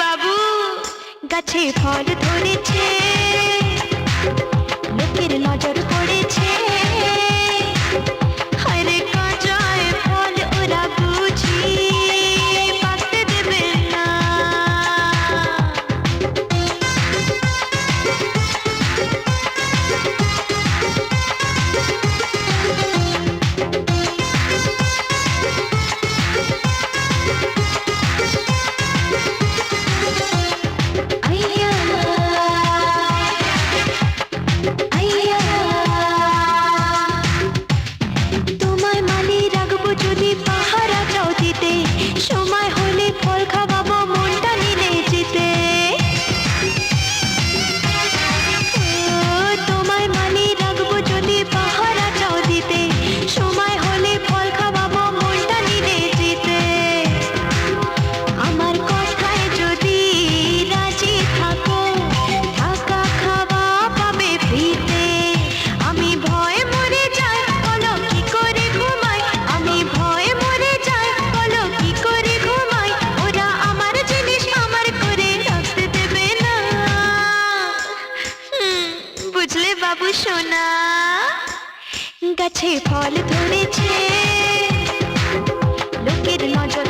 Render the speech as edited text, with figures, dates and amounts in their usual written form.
বাবু গাছে ফল ধরেছে, লোকের নজর পড়েছে, হায়রে কাঁচায় ফল ওরা বুঝি পাকতে দেবে না। সময় হলে ফল খাওয়াবো মনটা নিলে যেতে। তোমায় মানি রাখবো যদি পাহারা চাও দিতে, সময় হলে ফল খাওয়াবো মনটা নিলে যেতে। আমার কথায় যদি রাজি থাকো, থাকা খাওয়া পাবে ফ্রিতে। আমি ভয়ে মরে যাই, বলো কি করে ঘুমাই, আমি ভয়ে মরে যাই, বলো কি করে ঘুমাই। ওরা আমার জিনিস আমার করে রাখতে দেবে না। বুঝলে বাবু সোনা, গাছে ফল ধরেছে, লোকের নজর